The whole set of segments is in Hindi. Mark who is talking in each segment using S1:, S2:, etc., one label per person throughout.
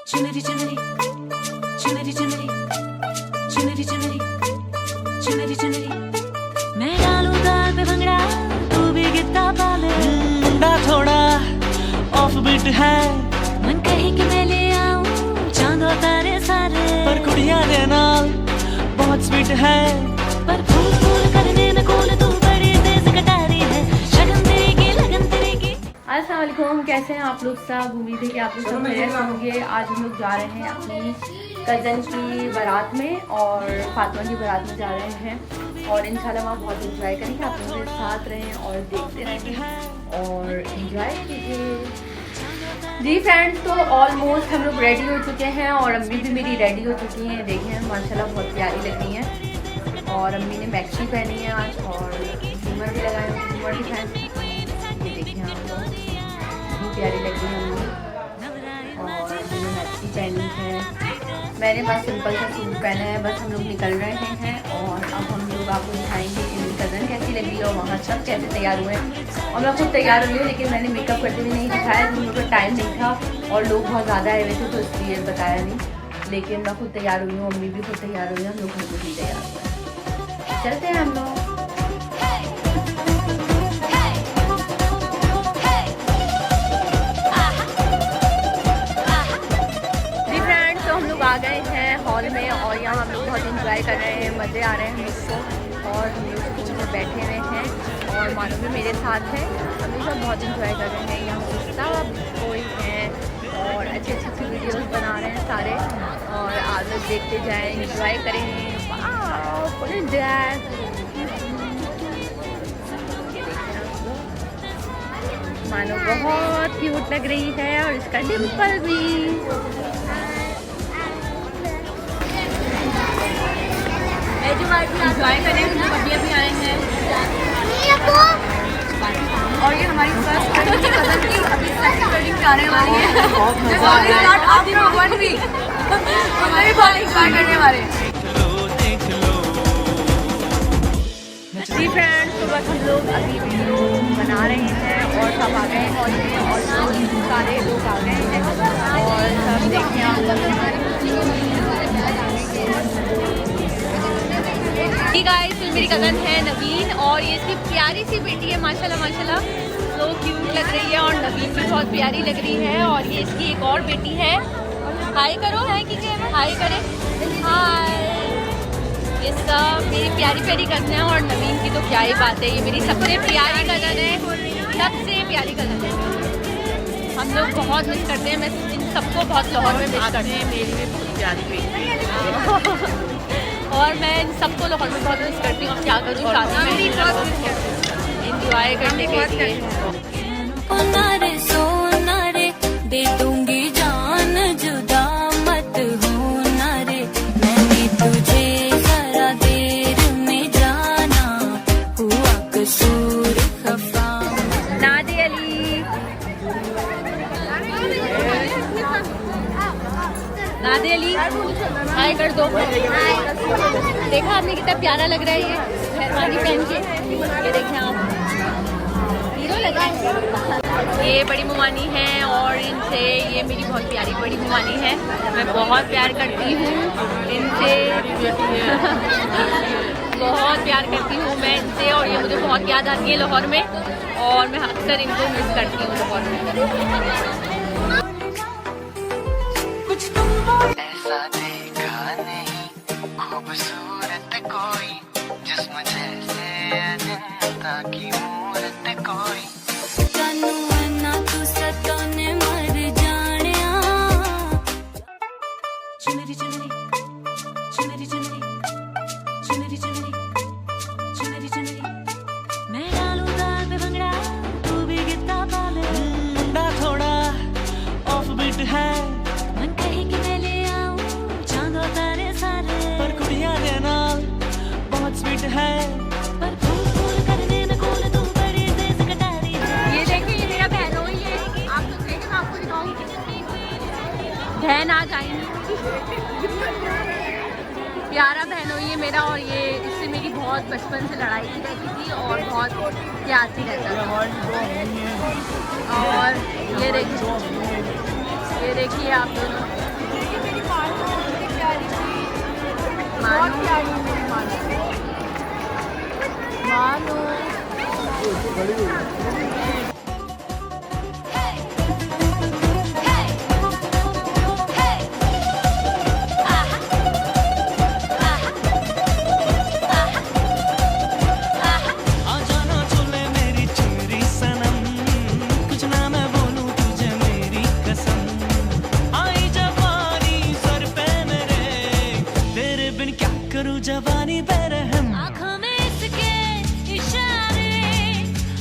S1: चुनरी चुनरी चुनरी चुनरी चुनरी चुनरी चुनरी चुनरी मैं डालूं ताल पे भंगड़ा तू भी गिद्दा पाले
S2: मुंडा थोड़ा ऑफ बीट है
S1: मन कहे कि मैं ले आऊं चांद और तारे सारे
S2: पर कुड़िया दे नाल बहुत स्वीट है
S1: पर फूल फूल करने में कूल तू बड़ी तेज कटारी है शगन तेरी की लगन तेरी की।
S3: अस्सलाम वालेकुम, कैसे हैं आप लोग सब। उम्मीद है कि आप लोग सब खैरियत से होंगे। आज हम लोग जा रहे हैं अपनी कज़न की बारात में और फातिमा की बारात में जा रहे हैं और इंशाल्लाह वहाँ बहुत इंजॉय करेंगे। आप लोग मेरे साथ रहें और देखते रहेंगे और इंजॉय कीजिए। जी फ्रेंड्स, तो ऑलमोस्ट हम लोग रेडी हो चुके हैं और अम्मी भी मेरी रेडी हो चुकी हैं। देखें माशाल्लाह बहुत प्यारी लग रही हैं और अम्मी ने मैक्सी पहनी है आज और झूमर भी लगाए हैं, झूमर भी पहने। ये देखिए आप लोग बहुत प्यारी लग रही है अम्मी और मैंने मैक्सी पहनी है। मैंने बस सिंपल सा सूट पहना है। बस हम लोग निकल रहे हैं और अब हम लोग आपको दिखाएंगे कि मेरी कज़न कैसी लगी और वहाँ सब कैसे तैयार हुए हैं। और मैं खुद तैयार हुई हूँ लेकिन मैंने मेकअप करते हुए नहीं दिखाया, हम लोग का टाइम नहीं था और लोग बहुत ज़्यादा आए हुए थे तो इसलिए बताया नहीं। लेकिन मैं खुद तैयार हुई हूँ, अम्मी भी खुद तैयार हुई हैं, हम लोग खुद भी तैयार हुए हैं। चलते हैं हम लोग। आ गए हैं हॉल में और यहाँ हम लोग बहुत इंजॉय कर रहे हैं, मज़े आ रहे हैं मुझको और हम लोग स्कूल में बैठे हुए हैं और मानो भी मेरे साथ है। हम लोग सब बहुत इंजॉय कर रहे हैं, यहाँ पे सब कोई हैं और अच्छी अच्छी वीडियोस बना रहे हैं सारे और आप लोग देखते जाएँ, इंजॉय करें। Full enjoy. मानो बहुत क्यूट लग रही है और इसका डिम्पल भी। एंजॉय करें, बढ़िया भी आए हैं और ये हमारी फर्स्ट कज़न की अभी सेकंड वेडिंग आने वाली है। बहुत मजा आ रहा है, आप दिन वन वीक हमें भी बहुत एंजॉय करने वाले। जी फ्रेंड्स, तो बस हम लोग अभी वीडियो बना रहे हैं और सब आ गए हॉल में और सारे लोग आ गए हैं और सब देखिए आप गाइस। मेरी कज़न है नवीन और ये इसकी प्यारी सी बेटी है, माशाल्लाह माशाल्लाह तो क्यूट लग रही है और नवीन भी बहुत प्यारी लग रही है और ये इसकी एक और बेटी है। हाय करो, है कि हाय करे, हाय। ये सब मेरी प्यारी प्यारी कज़न है और नवीन की तो क्या ही बात है, ये मेरी सबसे प्यारी कज़न है, सबसे प्यारी कज़न है। हम लोग बहुत मिस करते हैं, मैं इन सबको बहुत लाहौर में मिस करती हूँ। मेरी भी बहुत प्यारी बेटी और मैं इन सबको लाहौर में बहुत मिस करती हूँ। अब क्या करूँ, शादी में इंजॉय करने के लिए।
S1: दे दूंगी जान जुदा मत होना रे, मैंने तुझे जरा देर में जाना हुआ कसूर खफा।
S3: नादे अली नादे अली हाय कर दो। देखा आपने कितना प्यारा लग रहा है ये मेहरबानी पहन के। ये देखें आप, हीरो लगा है। ये बड़ी मुमानी है और इनसे ये मेरी बहुत प्यारी बड़ी मुमानी है, मैं बहुत प्यार करती हूँ इनसे बहुत प्यार करती हूँ मैं इनसे और ये मुझे बहुत याद आती है लाहौर में और मैं अक्सर इनको मिस करती हूँ लाहौर में।
S2: ऐसा देखा नहीं खूबसूरत कोई जिस्म जैसे अजंता की मूरत कोई।
S1: चुनरी चुनरी चुनरी चुनरी चुनरी चुनरी चुनरी चुनरी मैं डालूं ताल पे भंगड़ा तू भी गिद्दा पाले
S2: मुंडा थोड़ा ऑफ बीट है
S1: मन कहे कि मैं ले आऊं चांद और तारे सारे
S2: पर कुड़िया दे नाल बहुत स्वीट है
S1: पर फूल फूल करने में कूल तू बड़ी तेज कटारी है।
S3: ये देखिए, ये मेरा बहनोई है, आप तो देखें, मैं आपको दिखाऊंगी। बहन आ जाएंगी, प्यारा बहनोई है मेरा और ये इससे मेरी बहुत बचपन से लड़ाई की रहती थी और बहुत प्यार सी रहता था। और ये देखिए आप दोनों
S2: जवानी बेरहम
S1: आँखों में इसके इशारे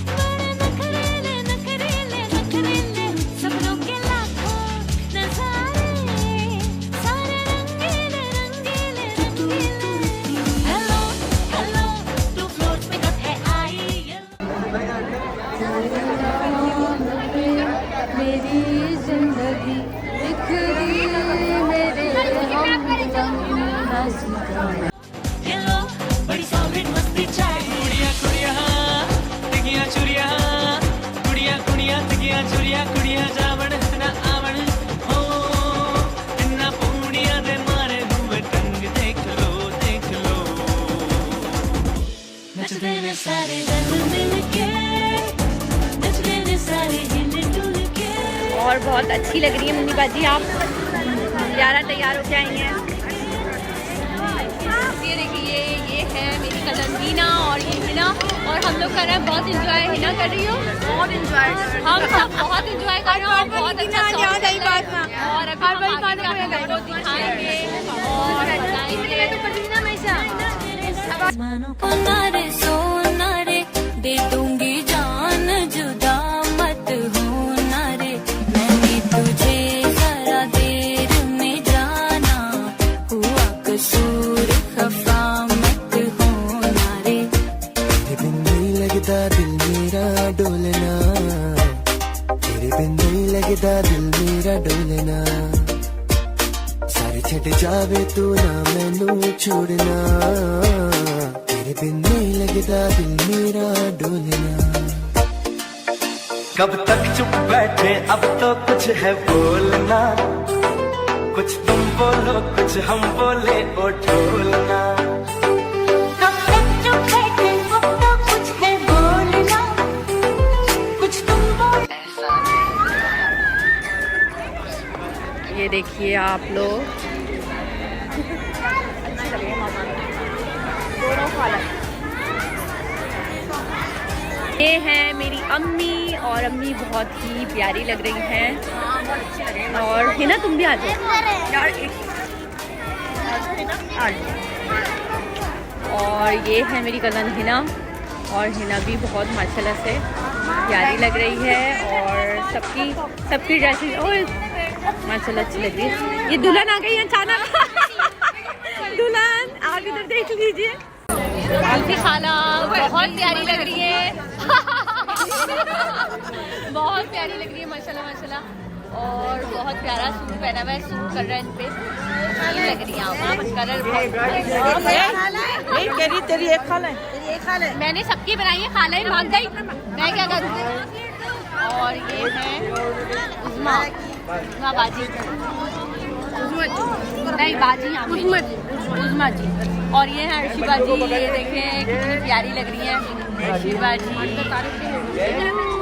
S1: बड़े नखरेले नखरेले नखरेले सपनों के लाखों नजारे सारे रंगीले रंगीले रंगीले हेलो हेलो टू फ्लोर्स पे कब है आई
S3: मेरी जिंदगी बिखरी मेरे
S1: हेलो बड़ी सॉलिड मस्ती चाहिए
S2: कुड़िया कुड़िया तिगिया चुरिया कुड़िया कुड़िया तिगिया चुरिया कुड़िया जावण ना आवण हो इन्ना पूड़िया दे मारे हुए टंग देख लो
S1: नचते ने सारे रंग मिलके नचते ने सारे हिल डुल के
S3: और बहुत अच्छी लग रही है मम्मी बाजी आप। यारा तैयार होके आई हैं। ये देखिए ये है मेरी कजन हीना और ये हिना और हम लोग कर रहे हैं बहुत इंजॉय। हिना कर रही हो? बहुत इंजॉय हम सब बहुत इंजॉय कर रहे हैं और बहुत अच्छा सॉन्ग चल रहा है। और अभी हम आगे आपको दिखाएंगे और बताएंगे तो पता ना हमेशा
S1: मानो को नारे सोना रे दे दूंगी जान जुदा मत होना रे मैंने तुझे जरा देर में जाना हुआ कसूर खफा मत होना रे
S4: तेरे बिन नहीं लगता दिल मेरा डोलना तेरे बिन नहीं लगता दिल मेरा डोलना सारे छट जावे तू ना मैनू छोड़ना तेरे बिन नहीं लगता दिल मेरा डोलना कब तक चुप बैठे अब तो कुछ है बोलना कुछ तुम बोलो कुछ हम बोले ओ ढोलना
S1: कब तक चुप बैठे अब तो कुछ है बोलना कुछ तुम बोल
S3: ये देखिए आप लोग अच्छी लग रही है मामा दोनों खाला। ये है मेरी अम्मी और अम्मी बहुत ही प्यारी लग रही हैं। और हिना तुम भी आ जाओ यार और ये है मेरी कज़न हिना और हिना भी बहुत माशाल्लाह से प्यारी लग रही है और सबकी ड्रेसेस और माशाल्लाह अच्छी लग रही है। ये दुल्हन आ गई अचानक दुल्हन आप इधर देख लीजिए। आपकी खाला बहुत प्यारी लग रही है बहुत प्यारी लग रही है माशाल्लाह माशाल्लाह और बहुत प्यारा सूट पहना हुआ है सूट कर रहा है इन पे अच्छी लग रही है आप कलर बहुत
S5: तेरी एक खाला है
S3: मैंने सबकी बनाई है खाला ही मांग गई मैं क्या करूँ। और ये है उज़मा बाजी नहीं बाजी यहाँ उज़मा जी और ये है अर्शी बाजी ये देखें कितनी प्यारी लग रही है अर्शी बाजी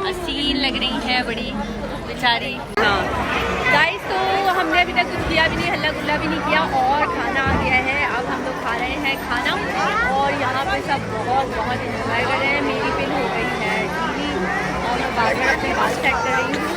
S3: असील लग रही है बड़ी बेचारी। हाँ गाइस तो हमने अभी तक कुछ किया भी नहीं हल्ला गुल्ला भी नहीं किया और खाना आ गया है अब हम लोग खा रहे हैं खाना और यहाँ पे सब बहुत इंजॉय कर रहे हैं। मेरी पिन हो गई है गीली और मैं बार बार अपने बाल सेट कर रही हूँ।